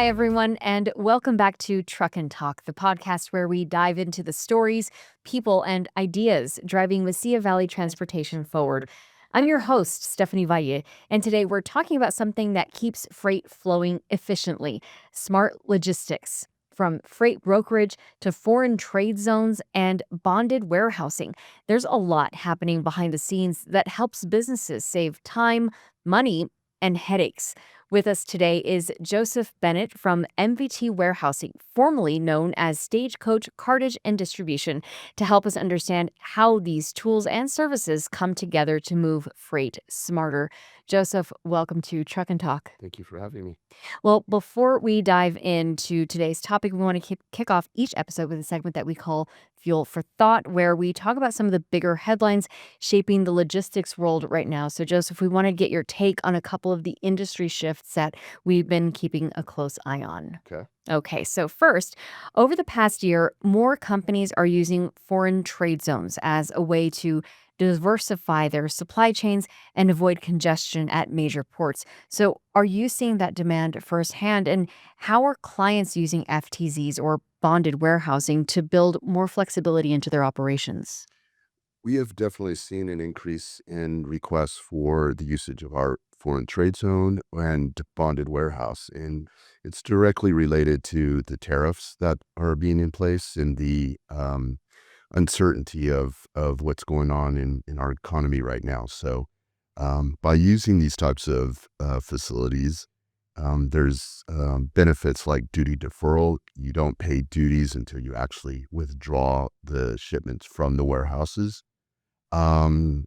Hi, everyone, and welcome back to Truck and Talk, the podcast where we dive into the stories, people, and ideas driving Mesilla Valley transportation forward. I'm your host, Stephanie Valle, and today we're talking about something that keeps freight flowing efficiently: smart logistics. From freight brokerage to foreign trade zones and bonded warehousing, there's a lot happening behind the scenes that helps businesses save time, money, and headaches. With us today is Joseph Bennett from MVT Warehousing, formerly known as Stagecoach Cartage and Distribution, to help us understand how these tools and services come together to move freight smarter. Joseph, welcome to Truck and Talk. Thank you for having me. Well, before we dive into today's topic, we want to kick off each episode with a segment that we call Fuel for Thought, where we talk about some of the bigger headlines shaping the logistics world right now. So, Joseph, we want to get your take on a couple of the industry shifts that we've been keeping a close eye on. Okay. Okay, so first, over the past year, more companies are using foreign trade zones as a way to diversify their supply chains and avoid congestion at major ports. So, are you seeing that demand firsthand? And how are clients using FTZs or bonded warehousing to build more flexibility into their operations? We have definitely seen an increase in requests for the usage of our foreign trade zone and bonded warehouse. And it's directly related to the tariffs that are being in place and the uncertainty of what's going on in our economy right now. So by using these types of facilities, there's benefits like duty deferral. You don't pay duties until you actually withdraw the shipments from the warehouses. And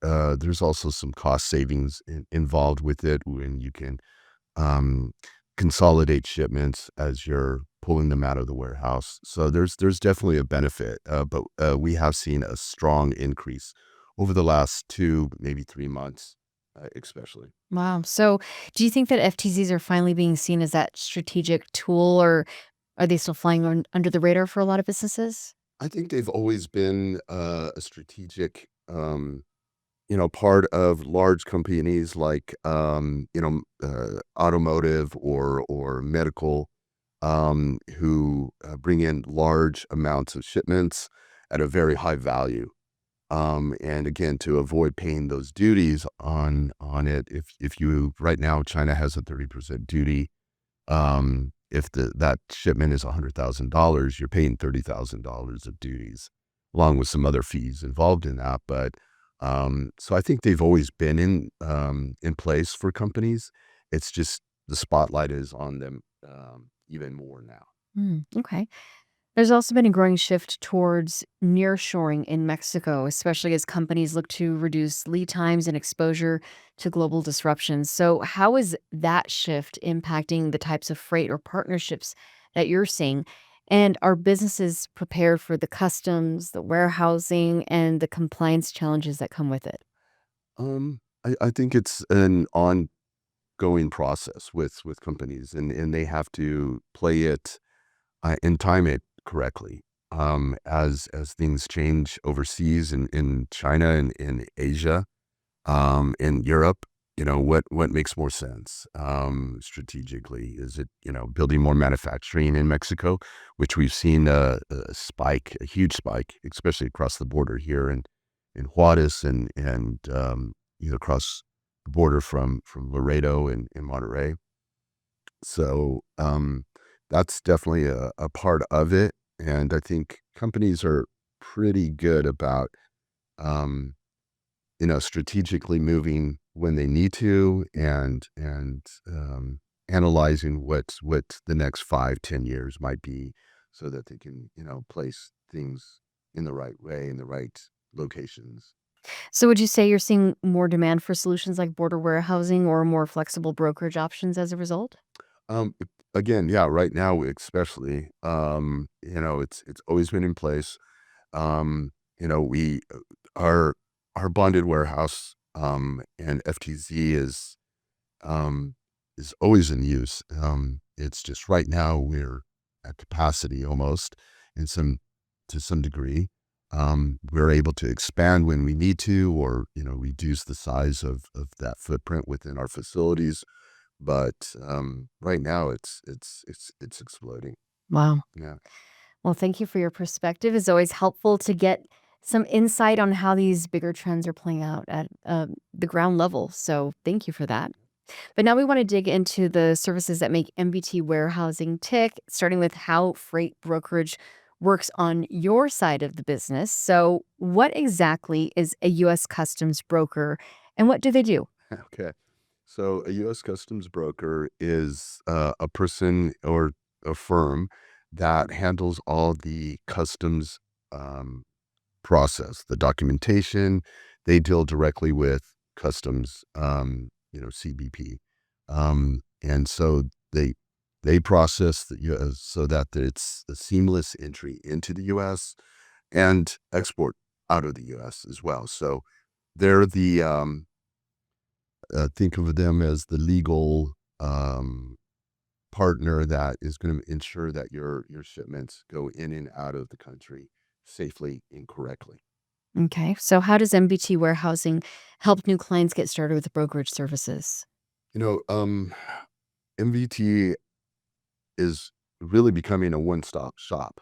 there's also some cost savings involved with it when you can um, consolidate shipments as you're pulling them out of the warehouse. So there's definitely a benefit, but we have seen a strong increase over the last 2, maybe 3 months, especially. Wow. So, do you think that FTZs are finally being seen as that strategic tool, or are they still flying under the radar for a lot of businesses? I think they've always been a strategic, part of large companies like, automotive or medical, who bring in large amounts of shipments at a very high value. And again, to avoid paying those duties on it, if you right now China has a 30% duty. If that shipment is $100,000, you're paying $30,000 of duties, along with some other fees involved in that. But so I think they've always been in place for companies. It's just the spotlight is on them even more now. Okay. There's also been a growing shift towards nearshoring in Mexico, especially as companies look to reduce lead times and exposure to global disruptions. So, how is that shift impacting the types of freight or partnerships that you're seeing? And are businesses prepared for the customs, the warehousing, and the compliance challenges that come with it? I think it's an ongoing process with companies, and they have to play it and time it correctly. As things change overseas in China and in Asia, in Europe, what makes more sense strategically? Is it building more manufacturing in Mexico, which we've seen a huge spike, especially across the border here in Juarez and across the border from Laredo and Monterrey. So that's definitely a part of it. And I think companies are pretty good about, um, strategically moving when they need to and analyzing what the next 5, 10 years might be so that they can, place things in the right way, in the right locations. So, would you say you're seeing more demand for solutions like border warehousing or more flexible brokerage options as a result? Um, Again, yeah, right now, especially, it's always been in place. We our our bonded warehouse and FTZ um, is always in use. It's just right now we're at capacity almost in some to some degree. We're able to expand when we need to, or reduce the size of that footprint within our facilities but right now it's exploding. Wow. Yeah. Well, thank you for your perspective. It's always helpful to get some insight on how these bigger trends are playing out at the ground level. So, thank you for that. But now we want to dig into the services that make MVT warehousing tick, starting with how freight brokerage works on your side of the business. So, what exactly is a U.S. Customs broker and what do they do? Okay. So a U.S. Customs broker is a person or a firm that handles all the customs um, process, the documentation. They deal directly with customs, CBP, and so they they process the U.S. so that it's a seamless entry into the U.S. and export out of the U.S. as well. So they're the think of them as the legal partner that is going to ensure that your shipments go in and out of the country safely and correctly. Okay. So, how does MVT warehousing help new clients get started with brokerage services? You know, MVT is really becoming a one-stop shop.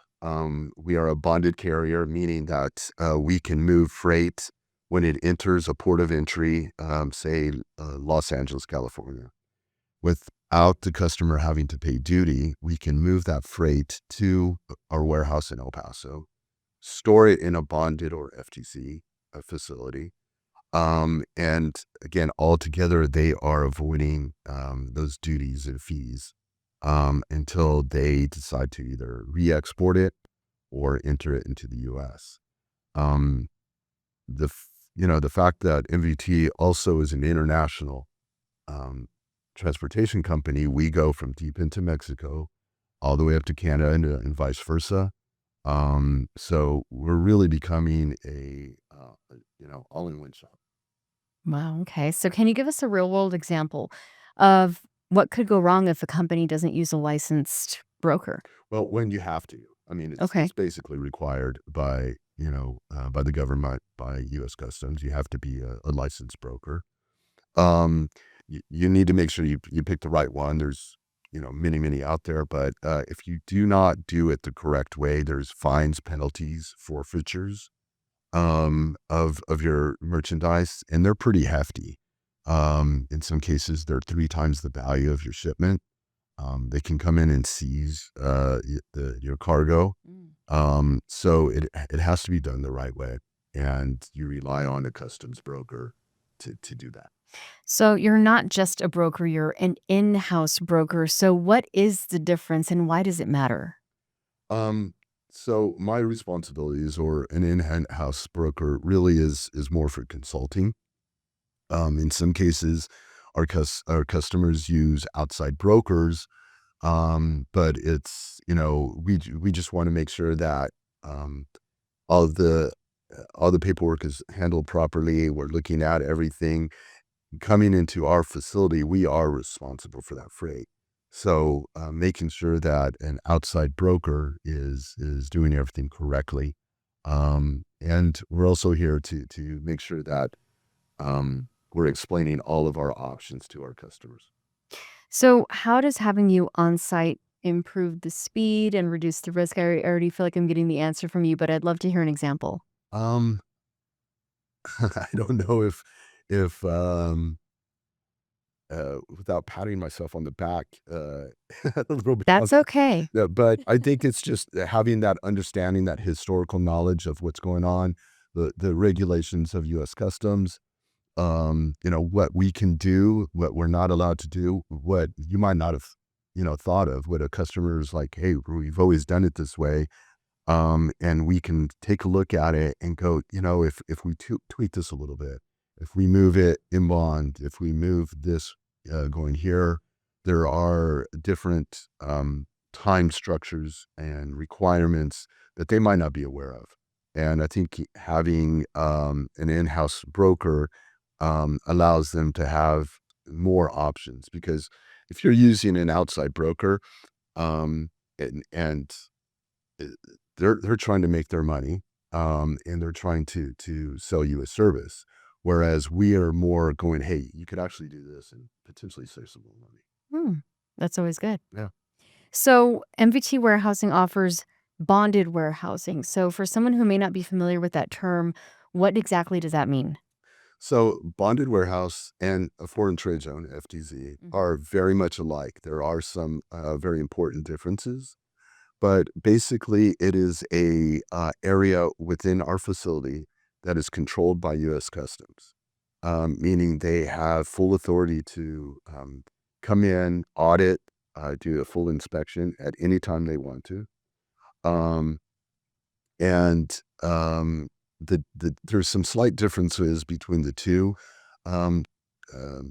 We are a bonded carrier, meaning that we can move freight when it enters a port of entry, say Los Angeles, California. Without the customer having to pay duty, we can move that freight to our warehouse in El Paso, store it in a bonded or FTC facility. And again, altogether, they are avoiding those duties and fees until they decide to either re-export it or enter it into the U.S. Um, the fact that MVT also is an international um, transportation company, we go from deep into Mexico all the way up to Canada and vice versa. So we're really becoming all-in-one shop. Wow. Okay. So, can you give us a real world example of what could go wrong if a company doesn't use a licensed broker? Well, when you have to, I mean, Okay. it's basically required by by the government, by U.S. Customs. You have to be a licensed broker. Um, you need to make sure you pick the right one. There's many out there, but if you do not do it the correct way, there's fines, penalties, forfeitures of your merchandise, and they're pretty hefty. In some cases, they're three times the value of your shipment. They can come in and seize your cargo. Mm. So it has to be done the right way, and you rely on a customs broker to do that. So, you're not just a broker, you're an in house broker. So, what is the difference and why does it matter? Um, so my responsibilities or an in-house broker really is more for consulting. In some cases, our customers use outside brokers, but it's we just want to make sure that um, all the all the paperwork is handled properly. We're looking at everything coming into our facility. We are responsible for that freight. So making sure that an outside broker is doing everything correctly, and we're also here to make sure that we're explaining all of our options to our customers. So, how does having you on site improve the speed and reduce the risk? I already feel like I'm getting the answer from you, but I'd love to hear an example. Um, I don't know if without patting myself on the back a little bit. That's okay. Yeah, but I think it's just having that understanding, that historical knowledge of what's going on, the regulations of U.S. Customs, what we can do, what we're not allowed to do, what you might not have, thought of, what a customer is like, hey, we've always done it this way. And we can take a look at it and go, if we tweak this a little bit, if we move it in bond, if we move this going here, there are different time structures and requirements that they might not be aware of. And I think having an in-house broker allows them to have more options, because if you're using an outside broker um, and uh, they're trying to make their money, and they're trying to sell you a service, whereas we are more going, hey, you could actually do this and potentially save some more money. Hmm. That's always good. Yeah. So MVT Warehousing offers bonded warehousing. So for someone who may not be familiar with that term, what exactly does that mean? So bonded warehouse and a foreign trade zone, FTZ, Mhm. are very much alike. There are some very important differences, but basically it is a area within our facility that is controlled by U.S. Customs, meaning they have full authority to come in, audit, do a full inspection at any time they want to. Um, and there's some slight differences between the two, um,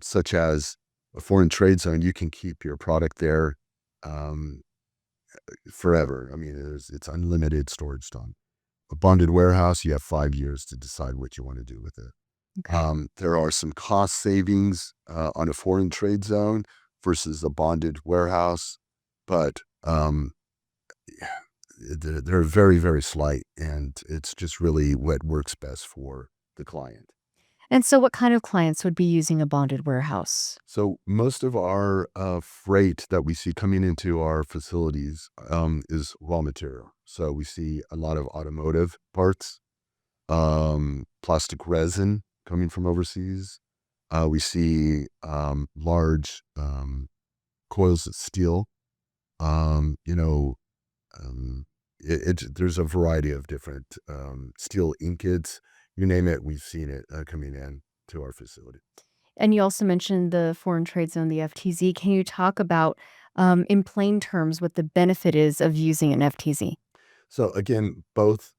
such as a foreign trade zone. You can keep your product there um, forever. I mean, it's unlimited storage time. A bonded warehouse, you have 5 years to decide what you want to do with it. Okay. There are some cost savings on a foreign trade zone versus a bonded warehouse, but they're very, very slight, and it's just really what works best for the client. And so what kind of clients would be using a bonded warehouse? So most of our freight that we see coming into our facilities is raw material. So we see a lot of automotive parts, plastic resin coming from overseas. We see large coils of steel. You know, Um, there's a variety of different steel inkets, you name it, we've seen it coming in to our facility. And you also mentioned the foreign trade zone, the FTZ. Can you talk about, in plain terms, what the benefit is of using an FTZ? So again, both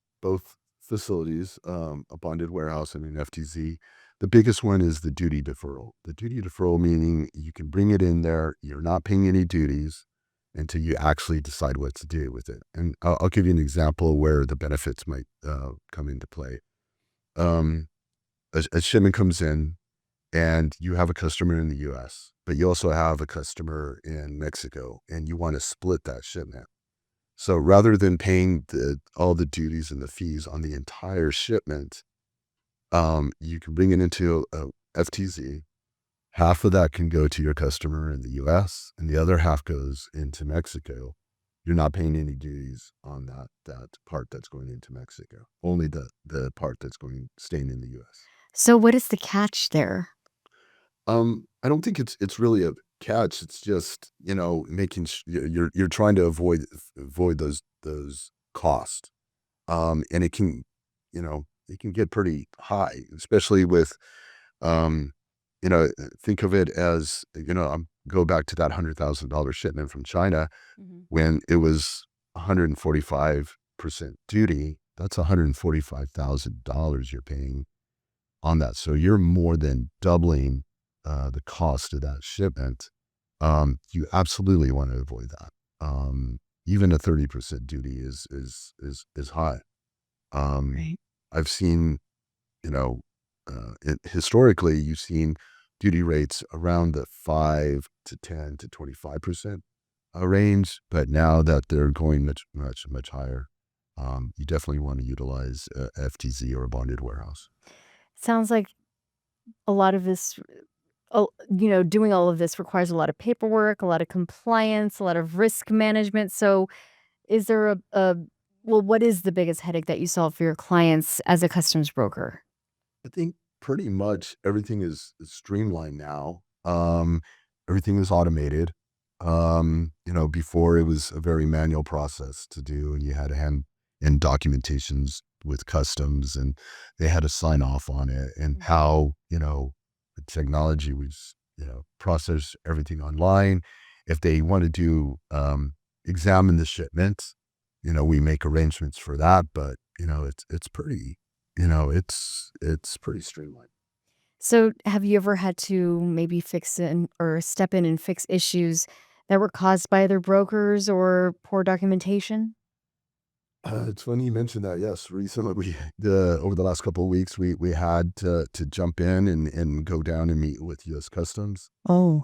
facilities, a bonded warehouse and an FTZ. The biggest one is the duty deferral. The duty deferral meaning you can bring it in there, you're not paying any duties until you actually decide what to do with it. And I'll give you an example where the benefits might come into play. Um, a shipment comes in, and you have a customer in the US, but you also have a customer in Mexico, and you want to split that shipment. So rather than paying all the duties and the fees on the entire shipment, you can bring it into a FTZ. Half of that can go to your customer in the US, and the other half goes into Mexico. You're not paying any duties on that part that's going into Mexico. Only the part that's going staying in the US. So what is the catch there? I don't think it's really a catch. It's just, making you're trying to avoid those costs. And it can get pretty high, especially with think of it as, go back to that $100,000 shipment from China Mhm. when it was 145% duty. That's $145,000 you're paying on that. So you're more than doubling the cost of that shipment. You absolutely want to avoid that. Even a 30% duty is high. Um, Right. I've seen, historically, you've seen duty rates around the 5 to 10 to 25% range, but now that they're going much, much, much higher, you definitely want to utilize FTZ or a bonded warehouse. Sounds like a lot of this, doing all of this requires a lot of paperwork, a lot of compliance, a lot of risk management. So is there well, what is the biggest headache that you solve for your clients as a customs broker? I think pretty much everything is streamlined now. Everything is automated. Before it was a very manual process to do, and you had to hand in documentations with customs, and they had to sign off on it. And Mhm. how the technology was process everything online. If they want to do examine the shipment, we make arrangements for that. But it's pretty it's pretty streamlined. So have you ever had to maybe fix in or step in and fix issues that were caused by other brokers or poor documentation? It's funny you mentioned that. Yes, recently the over the last couple of weeks we had to jump in and go down and meet with U.S. Customs. Oh.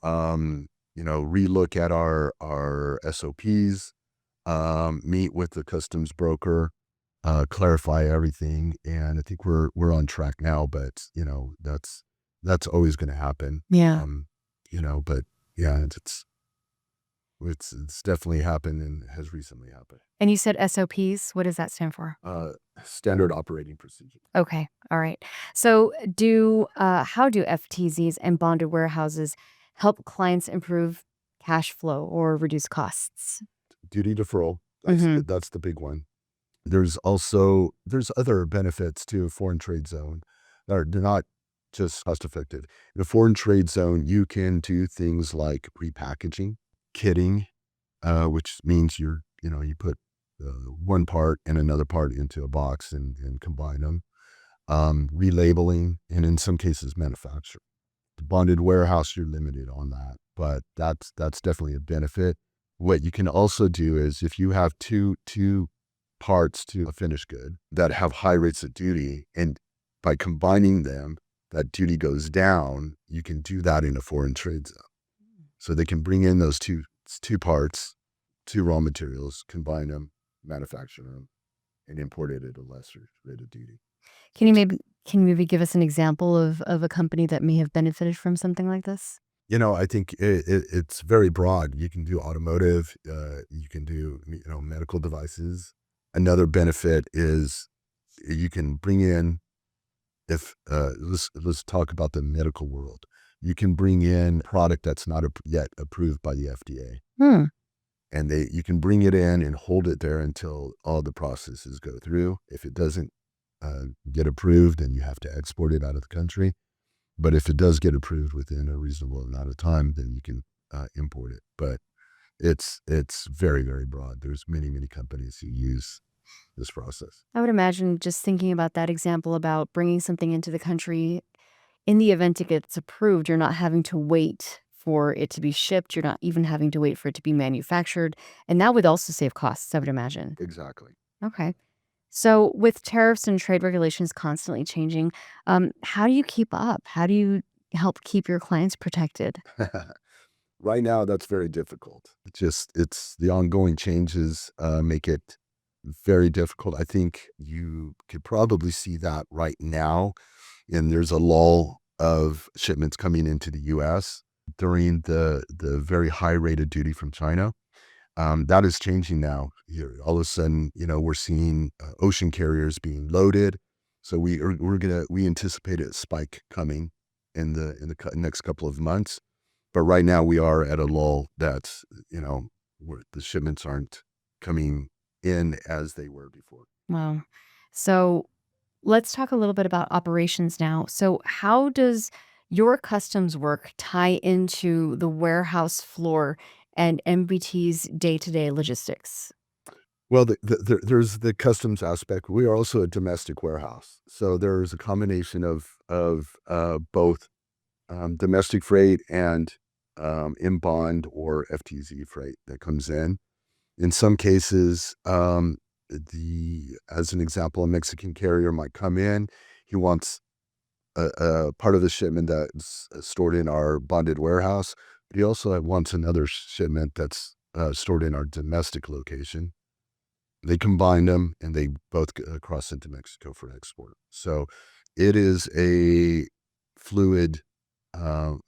Relook at our SOPs, meet with the customs broker, clarify everything, and I think we're on track now. But that's always going to happen. Yeah. Um, but yeah, it's It's definitely happened and has recently happened. And you said SOPs. What does that stand for? Standard operating procedure. Okay. All right. So how do FTZs and bonded warehouses help clients improve cash flow or reduce costs? Duty deferral. Mm-hmm. That's the big one. There's other benefits to a foreign trade zone that are not just cost effective. In a foreign trade zone, you can do things like repackaging, kitting, which means you put one part and another part into a box and combine them. Relabeling, and in some cases, manufacture. The bonded warehouse, you're limited on that, but that's definitely a benefit. What you can also do is if you have two parts to a finished good that have high rates of duty, and by combining them, that duty goes down. You can do that in a foreign trade zone. So they can bring in those two parts, two raw materials, combine them, manufacture them, and import it at a lesser rate of duty. Can you maybe give us an example of a company that may have benefited from something like this? I think it's very broad. You can do automotive, you can do medical devices. Another benefit is you can bring in, if let's talk about the medical world. You can bring in product that's not yet approved by the FDA, Hmm. and you can bring it in and hold it there until all the processes go through. If it doesn't get approved, then you have to export it out of the country. But if it does get approved within a reasonable amount of time, then you can import it. But it's very, very broad. There's many companies who use this process. I would imagine just thinking about that example about bringing something into the country, in the event it gets approved, you're not having to wait for it to be shipped. You're not even having to wait for it to be manufactured. And that would also save costs, I would imagine. Exactly. Okay. So, with tariffs and trade regulations constantly changing, how do you keep up? How do you help keep your clients protected? Right now, that's very difficult. It's the ongoing changes make it very difficult. I think you could probably see that right now, and there's a lull of shipments coming into the U.S. during the very high rate of duty from China. That is changing now. Here, all of a sudden, we're seeing ocean carriers being loaded. So we anticipate a spike coming in the next couple of months. But right now we are at a lull that's, where the shipments aren't coming in as they were before. Wow. So, let's talk a little bit about operations now. So, how does your customs work tie into the warehouse floor and MBT's day to day logistics? Well, there's the customs aspect. We are also a domestic warehouse, so there's a combination of both domestic freight and in bond or FTZ freight that comes in. In some cases, as an example, a Mexican carrier might come in. He wants a part of the shipment that's stored in our bonded warehouse, but he also wants another shipment that's stored in our domestic location. They combine them and they both cross into Mexico for export. So it is a fluid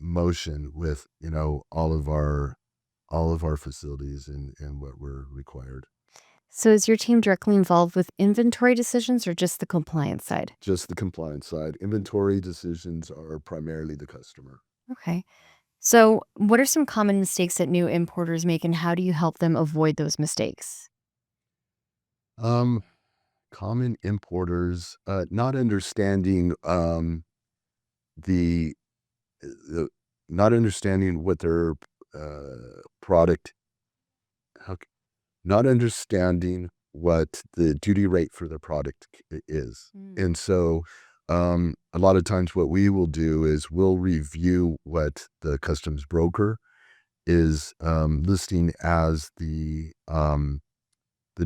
motion with all of our facilities and what we're required. So, is your team directly involved with inventory decisions or just the compliance side? Just the compliance side. Inventory decisions are primarily the customer. Okay. So, what are some common mistakes that new importers make, and how do you help them avoid those mistakes? Um, Common importers not understanding the, the not understanding what their product, how, not understanding what the duty rate for their product is. Mm. And so a lot of times what we will do is we'll review what the customs broker is listing as the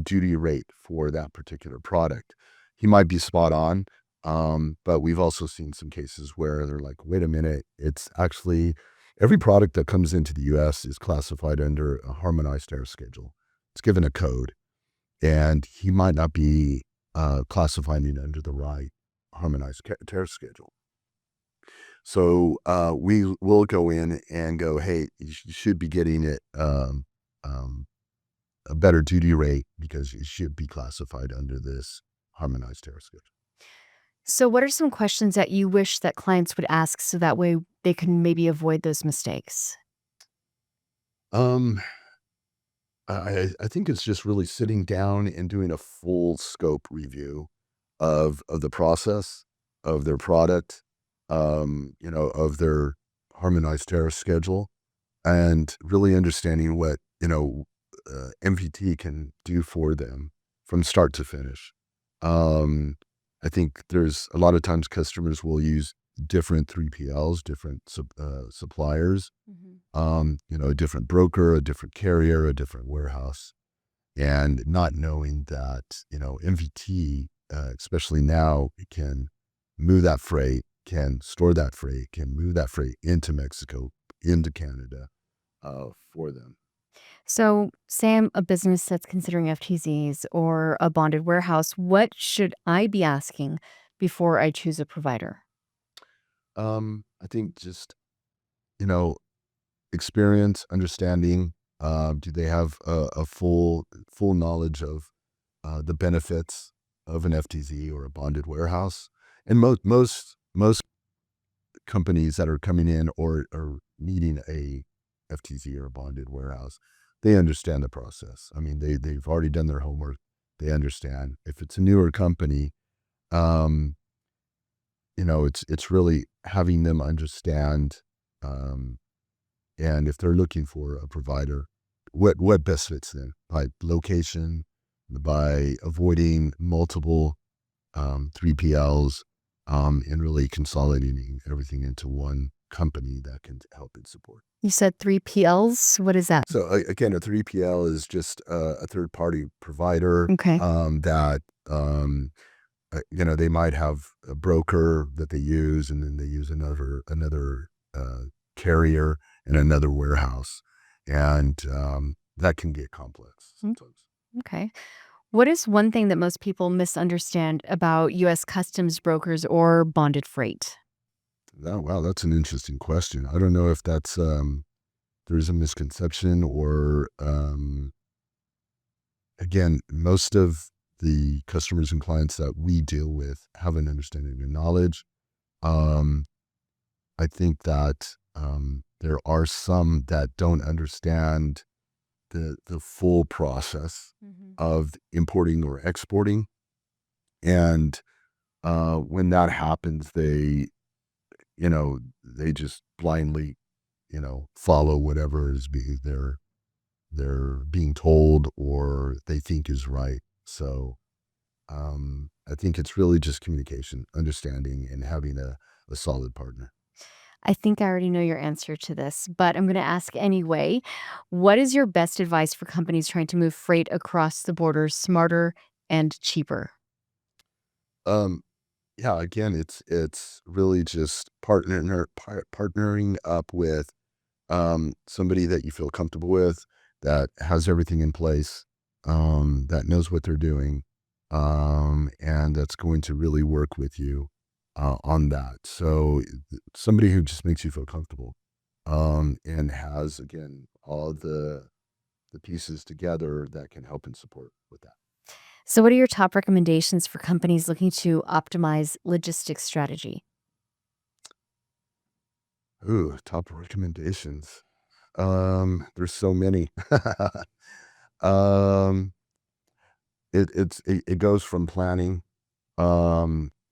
duty rate for that particular product. He might be spot on, but we've also seen some cases where they're like, wait a minute, it's actually every product that comes into the US is classified under a harmonized tariff schedule. It's given a code, and he might not be classifying it under the right harmonized tariff schedule. So we will go in and go, hey, you should be getting it a better duty rate because it should be classified under this harmonized tariff schedule. So, what are some questions that you wish that clients would ask so that way they can maybe avoid those mistakes? Um, I think it's just really sitting down and doing a full scope review of the process, of their product, of their harmonized tariff schedule, and really understanding what MVT can do for them from start to finish. Um, I think there's a lot of times customers will use different 3PLs, different suppliers, Mhm. a different broker, a different carrier, a different warehouse, and not knowing that, MVT, especially now, it can move that freight, can store that freight, can move that freight into Mexico, into Canada, for them. So, say I'm a business that's considering FTZs or a bonded warehouse. What should I be asking before I choose a provider? I think just, you know, experience, understanding. Do they have a full knowledge of the benefits of an FTZ or a bonded warehouse? And most companies that are coming in or are needing a FTZ or a bonded warehouse, they understand the process. I mean, they've already done their homework. They understand. If it's a newer company, um, it's really having them understand, um, and if they're looking for a provider, what best fits them by location, by avoiding multiple 3PLs, and really consolidating everything into one company that can help and support. You said 3PLs. What is that? So again, a 3PL is just a third party provider Okay. that they might have a broker that they use, and then they use another carrier and another warehouse, and that can get complex Mm, sometimes. okay. What is one thing that most people misunderstand about U.S. customs brokers or bonded freight? Oh, wow, that's an interesting question. I don't know if that's there's a misconception or again, most of the customers and clients that we deal with have an understanding and knowledge. Um, I think that there are some that don't understand the full process Mhm. of importing or exporting, and when that happens, they just blindly follow whatever is being they're being told or they think is right. So I think it's really just communication, understanding, and having a solid partner. I think I already know your answer to this, but I'm going to ask anyway. What is your best advice for companies trying to move freight across the border smarter and cheaper? Um, yeah, again, it's really just partnering up with somebody that you feel comfortable with, that has everything in place, that knows what they're doing, and that's going to really work with you on that. So somebody who just makes you feel comfortable, and has again all the pieces together that can help and support with that. So, what are your top recommendations for companies looking to optimize logistics strategy? Ooh, top recommendations. There's so many. um, it goes from planning.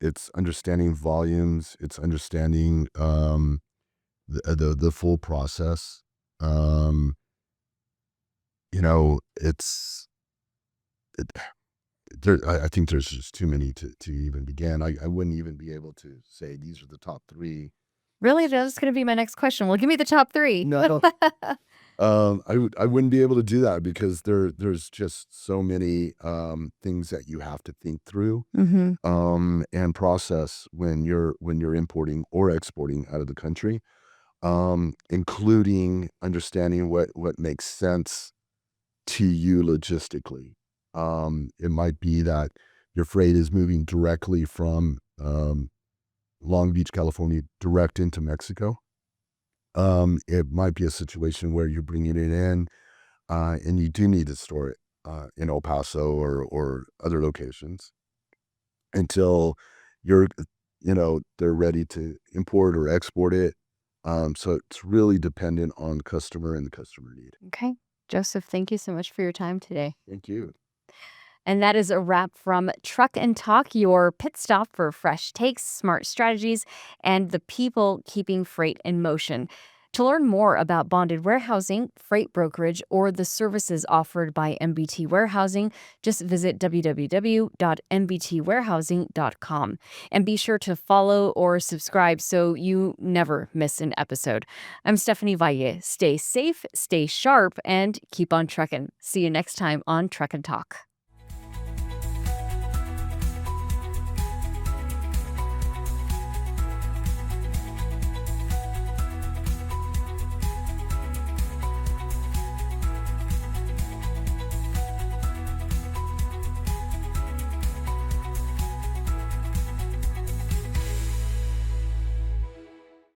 It's understanding volumes. It's understanding the full process. Um, it's it, I think there's just too many to even begin. I wouldn't even be able to say these are the top three. Really? That was going to be my next question. Well, give me the top three. No, I wouldn't be able to do that because there's just so many things that you have to think through Hmm. and process when you're importing or exporting out of the country, including understanding what makes sense to you logistically. It might be that your freight is moving directly from Long Beach, California, direct into Mexico. It might be a situation where you're bringing it in. and you do need to store it in El Paso or other locations until you're, they're ready to import or export it. So it's really dependent on customer and the customer need. Okay. Joseph, thank you so much for your time today. Thank you. And that is a wrap from Truck and Talk, your pit stop for fresh takes, smart strategies, and the people keeping freight in motion. To learn more about bonded warehousing, freight brokerage, or the services offered by MVT Warehousing, just visit www.mbtwarehousing.com. And be sure to follow or subscribe so you never miss an episode. I'm Stephanie Valle. Stay safe, stay sharp, and keep on trucking. See you next time on Truck and Talk.